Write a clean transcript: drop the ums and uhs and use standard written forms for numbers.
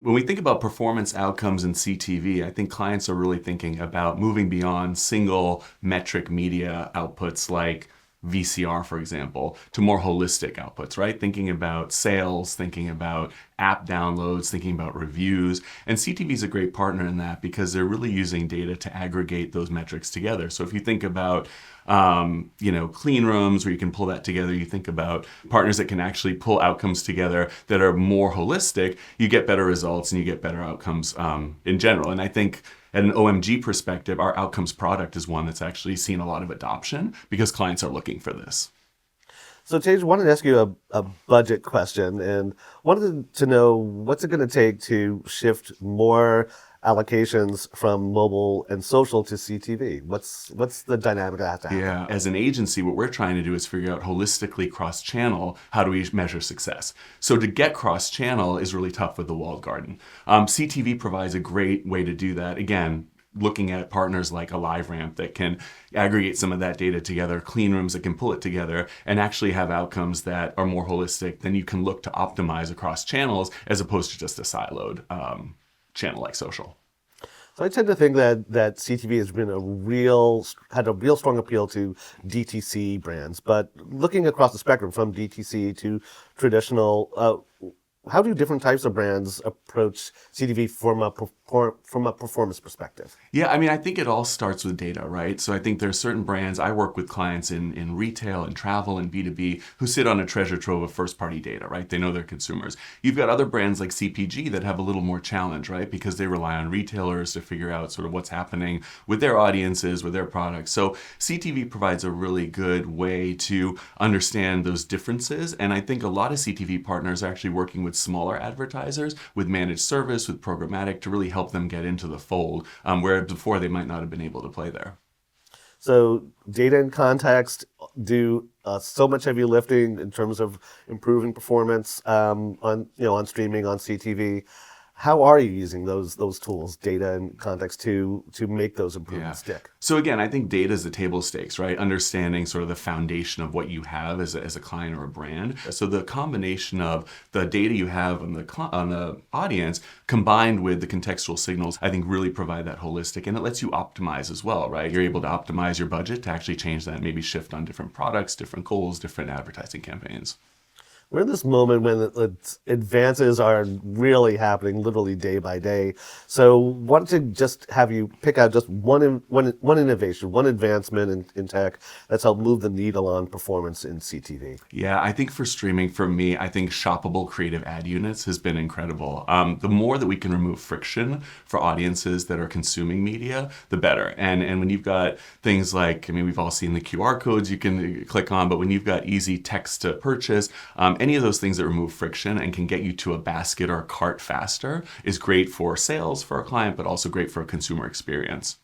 When we think about performance outcomes in CTV, I think clients are really thinking about moving beyond single metric media outputs like VCR, for example, to more holistic outputs, right? Thinking about sales, thinking about app downloads, thinking about reviews. And CTV is a great partner in that because they're really using data to aggregate those metrics together. So if you think about clean rooms where you can pull that together, you think about partners that can actually pull outcomes together that are more holistic, you get better results and you get better outcomes in general. And I think at an OMG perspective, our outcomes product is one that's actually seen a lot of adoption because clients are looking for this. So, Tej, wanted to ask you a budget question and wanted to know what's it going to take to shift more allocations from mobile and social to CTV? What's the dynamic that has to happen? Yeah, as an agency, what we're trying to do is figure out holistically cross-channel, how do we measure success? So to get cross-channel is really tough with the walled garden. CTV provides a great way to do that. Again, looking at partners like a LiveRamp that can aggregate some of that data together, clean rooms that can pull it together, and actually have outcomes that are more holistic, then you can look to optimize across channels as opposed to just a siloed channel like social. So I tend to think that CTV has been had a real strong appeal to DTC brands, but looking across the spectrum from DTC to traditional, how do different types of brands approach CTV from a performance perspective? Yeah, I mean, I think it all starts with data, right? So I think there are certain brands, I work with clients in retail and travel and B2B who sit on a treasure trove of first-party data, right? They know their consumers. You've got other brands like CPG that have a little more challenge, right? Because they rely on retailers to figure out sort of what's happening with their audiences, with their products. So CTV provides a really good way to understand those differences. And I think a lot of CTV partners are actually working with smaller advertisers, with managed service, with programmatic to really help them get into the fold, where before they might not have been able to play there. So data and context do so much heavy lifting in terms of improving performance on streaming, on CTV. How are you using those tools, data and context, to make those improvements stick? So again, I think data is the table stakes, right? Understanding sort of the foundation of what you have as a client or a brand. So the combination of the data you have on the audience combined with the contextual signals, I think really provide that holistic, and it lets you optimize as well, right? You're able to optimize your budget to actually change that, maybe shift on different products, different goals, different advertising campaigns. We're in this moment when advances are really happening literally day by day. So wanted to just have you pick out just one innovation, one advancement in tech that's helped move the needle on performance in CTV. Yeah, I think for streaming, for me, I think shoppable creative ad units has been incredible. The more that we can remove friction for audiences that are consuming media, the better. And when you've got things like, I mean, we've all seen the QR codes you can click on, but when you've got easy text to purchase, any of those things that remove friction and can get you to a basket or a cart faster is great for sales for a client, but also great for a consumer experience.